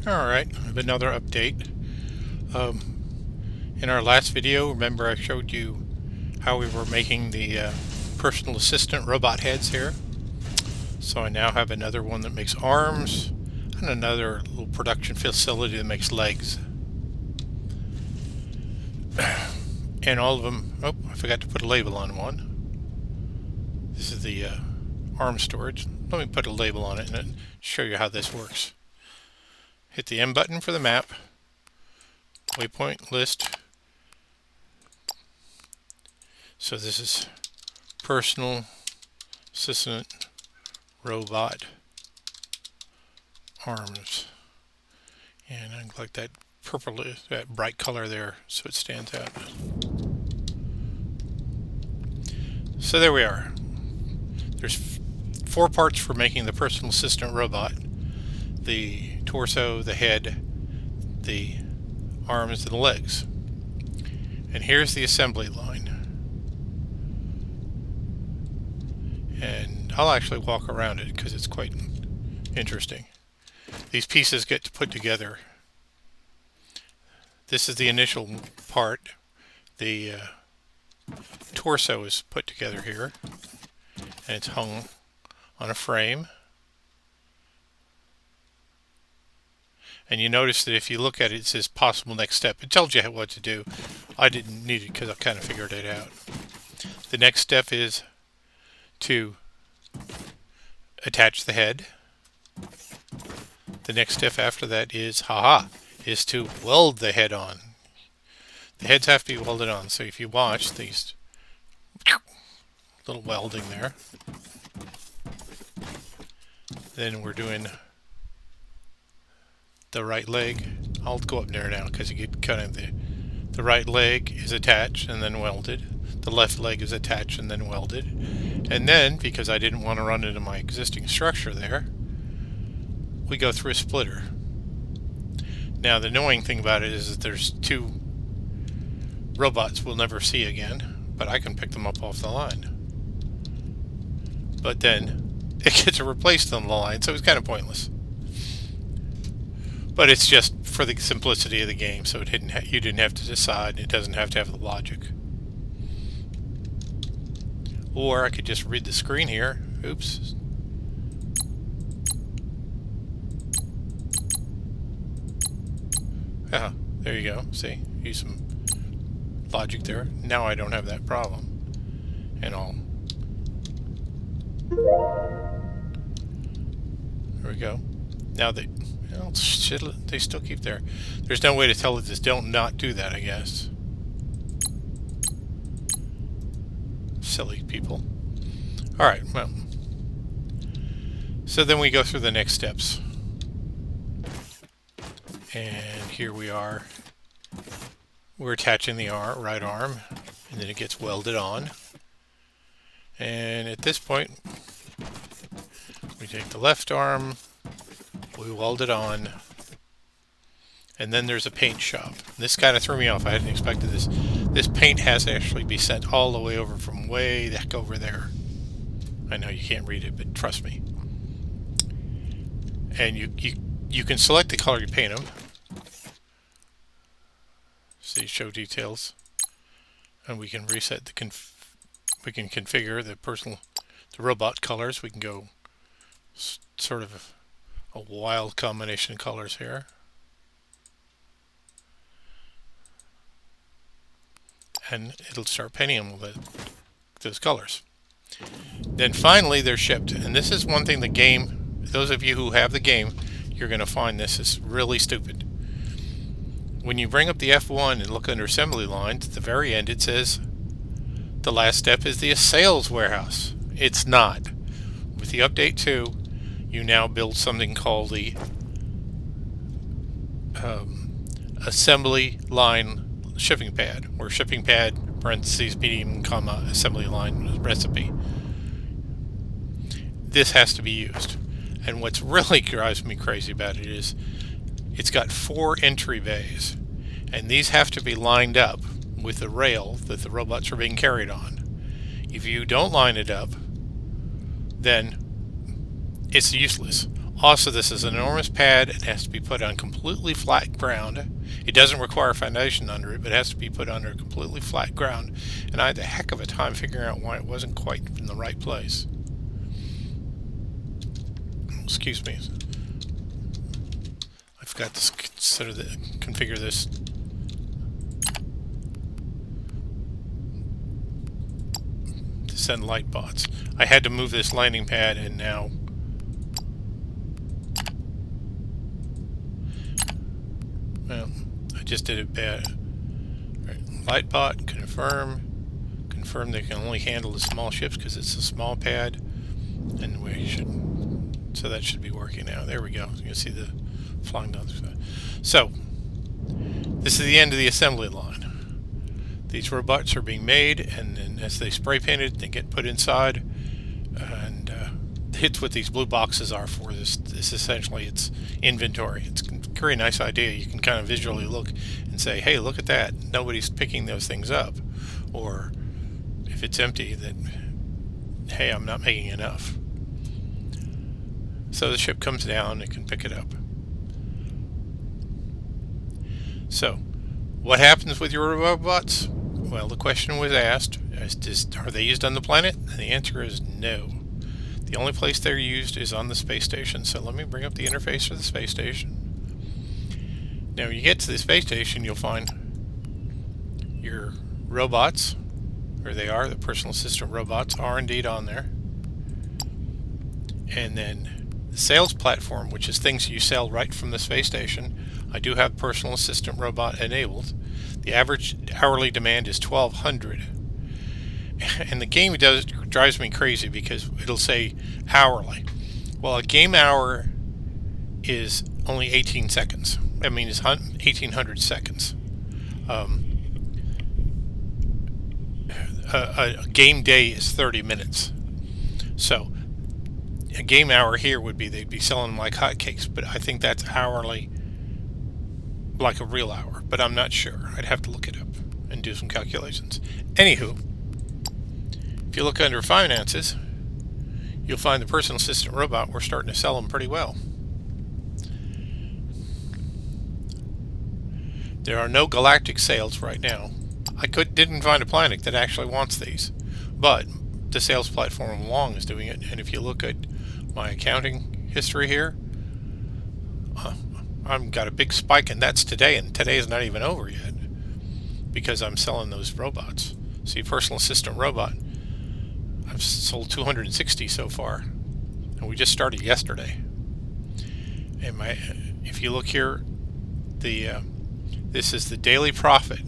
Alright, I have another update. In our last video, remember I showed you how we were making the personal assistant robot heads here. So I now have another one that makes arms and another little production facility that makes legs. And all of them, oh, I forgot to put a label on one. This is the arm storage. Let me put a label on it and show you how this works. Hit the M button for the map, waypoint list. So this is personal assistant robot arms, and I like that purple, that bright color there, so it stands out. So there we are. There's 4 parts for making the personal assistant robot: the torso, the head, the arms, and the legs. And here's the assembly line. And I'll actually walk around it because it's quite interesting. These pieces get put together. This is the initial part. The torso is put together here, and it's hung on a frame. And you notice that if you look at it, it says possible next step. It tells you what to do. I didn't need it because I kind of figured it out. The next step is to attach the head. The next step after that is, is to weld the head on. The heads have to be welded on. So if you watch these little welding there, then we're doing the right leg. I'll go up there now because you get kind of the right leg is attached and then welded. The left leg is attached and then welded. And then, because I didn't want to run into my existing structure there, we go through a splitter. Now the annoying thing about it is that there's 2 robots we'll never see again, but I can pick them up off the line. But then it gets replaced on the line, so it's kind of pointless. But it's just for the simplicity of the game, so you didn't have to decide. It doesn't have to have the logic. Or I could just read the screen here. Oops. There you go. See, use some logic there. Now I don't have that problem. And I'll... There we go. Now they still keep there. There's no way to tell it just don't not do that, I guess. Silly people. Alright, well. So then we go through the next steps. And here we are. We're attaching the right arm, and then it gets welded on. And at this point, we take the left arm, we weld it on, and then there's a paint shop. This kind of threw me off. I hadn't expected this. This paint has to actually be sent all the way over from way the heck over there. I know you can't read it, but trust me. And you can select the color you paint them. See, show details, and we can reset the we can configure the robot colors. We can go sort of a wild combination of colors here. And it'll start painting them with those colors. Then finally they're shipped. And this is one thing the game, those of you who have the game, you're going to find this is really stupid. When you bring up the F1 and look under assembly lines, at the very end it says the last step is the sales warehouse. It's not. With the update 2, you now build something called the assembly line shipping pad, or shipping pad parentheses medium comma assembly line recipe. This has to be used. And what's really drives me crazy about it is it's got 4 entry bays, and these have to be lined up with the rail that the robots are being carried on. If you don't line it up, then it's useless. Also, this is an enormous pad. It has to be put on completely flat ground. It doesn't require a foundation under it, but it has to be put under completely flat ground. And I had a heck of a time figuring out why it wasn't quite in the right place. Excuse me. I forgot to configure this. To send light bots. I had to move this landing pad, and now well, I just did it bad. Right. Light bot, confirm they can only handle the small ships because it's a small pad, and we should, so that should be working now. There we go. You can see the flying down the side. So this is the end of the assembly line. These robots are being made, and then as they spray painted, they get put inside, and it's what these blue boxes are for. This essentially, it's inventory. It's a very nice idea. You can kind of visually look and say, hey, look at that. Nobody's picking those things up. Or if it's empty, then, hey, I'm not making enough. So the ship comes down, it can pick it up. So, what happens with your robots? Well, the question was asked, are they used on the planet? And the answer is no. The only place they're used is on the space station. So let me bring up the interface for the space station. Now, when you get to the space station, you'll find your robots, where they are, the personal assistant robots are indeed on there. And then the sales platform, which is things you sell right from the space station. I do have personal assistant robot enabled. The average hourly demand is 1,200. And the game drives me crazy because it'll say hourly. Well, a game hour is only 18 seconds. I mean, it's 1,800 seconds. A game day is 30 minutes. So a game hour here would be, they'd be selling them like hotcakes, but I think that's hourly, like a real hour, but I'm not sure. I'd have to look it up and do some calculations. Anywho, if you look under finances, you'll find the personal assistant robot. We're starting to sell them pretty well. There are no galactic sales right now. I didn't find a planet that actually wants these, but the sales platform Long is doing it. And if you look at my accounting history here, I've got a big spike, and that's today, and today is not even over yet because I'm selling those robots. See, personal assistant robot, I've sold 260 so far, and we just started yesterday. And if you look here, this is the daily profit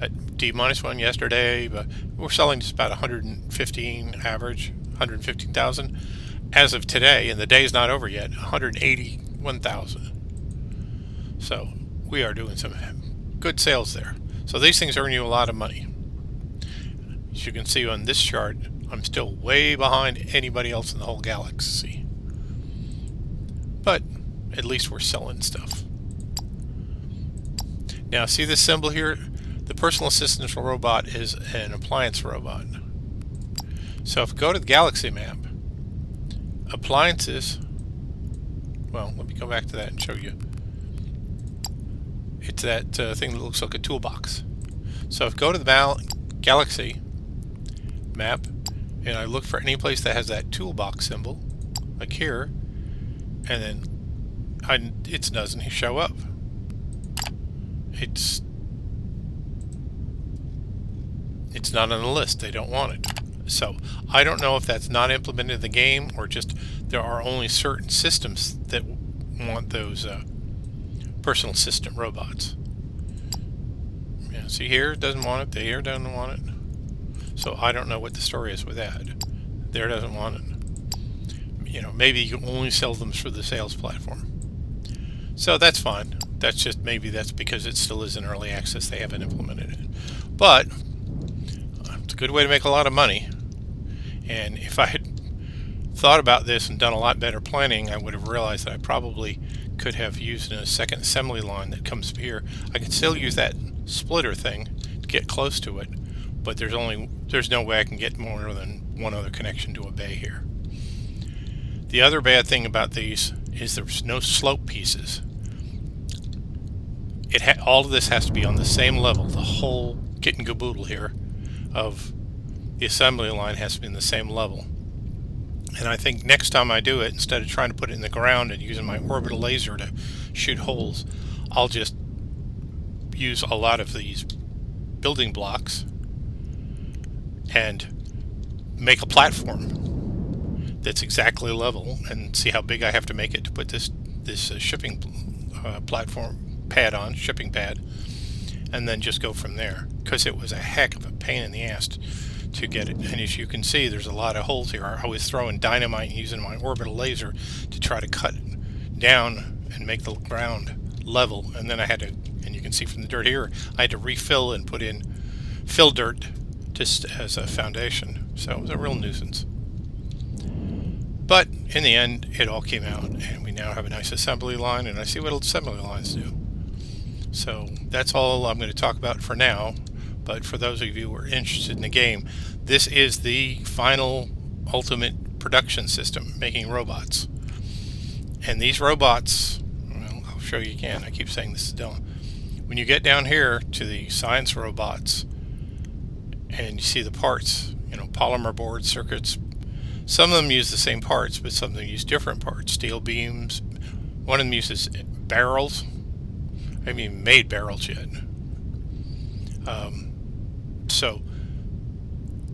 at D-1 yesterday, but we're selling just about 115 average, 115,000 as of today, and the day's not over yet. 181,000. So we are doing some good sales there. So these things earn you a lot of money. As you can see on this chart, I'm still way behind anybody else in the whole galaxy. But at least we're selling stuff. Now, see this symbol here? The personal assistant robot is an appliance robot. So if we go to the galaxy map, appliances, well, let me go back to that and show you. It's that thing that looks like a toolbox. So if I go to the galaxy map and I look for any place that has that toolbox symbol, like here, and then it doesn't show up. It's not on the list. They don't want it. So I don't know if that's not implemented in the game or just there are only certain systems that want those personal assistant robots. Yeah, see here, it doesn't want it. There doesn't want it. So I don't know what the story is with that. There doesn't want it. You know, maybe you can only sell them through the sales platform. So that's fine. That's just, maybe that's because it still is in early access. They haven't implemented it. But it's a good way to make a lot of money. And if I had thought about this and done a lot better planning, I would have realized that I probably could have used a second assembly line that comes here. I can still use that splitter thing to get close to it, but there's no way I can get more than one other connection to a bay here. The other bad thing about these is there's no slope pieces. All of this has to be on the same level. The whole kit and caboodle here of the assembly line has to be in the same level. And I think next time I do it, instead of trying to put it in the ground and using my orbital laser to shoot holes, I'll just use a lot of these building blocks and make a platform that's exactly level, and see how big I have to make it to put this shipping platform pad on, shipping pad, and then just go from there, because it was a heck of a pain in the ass to get it. And as you can see, there's a lot of holes here. I was throwing dynamite and using my orbital laser to try to cut down and make the ground level, and then I had to, and you can see from the dirt here, I had to refill and put in fill dirt just as a foundation. So it was a real nuisance. But in the end, it all came out, and we now have a nice assembly line, and I see what assembly lines do. So that's all I'm going to talk about for now. But for those of you who are interested in the game, this is the final ultimate production system, making robots. And these robots, well, I'll show you again. I keep saying this is Dylan. When you get down here to the science robots and you see the parts, polymer board circuits, some of them use the same parts, but some of them use different parts. Steel beams. One of them uses barrels. I haven't even made barrels yet. So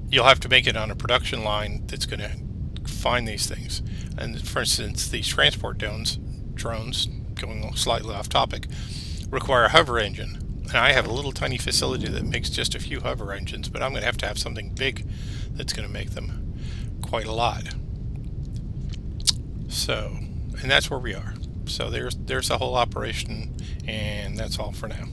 you'll have to make it on a production line that's going to find these things. And for instance, these transport drones, going slightly off topic, require a hover engine. And I have a little tiny facility that makes just a few hover engines, but I'm going to have something big that's going to make them quite a lot. So, and that's where we are. So there's the whole operation, and that's all for now.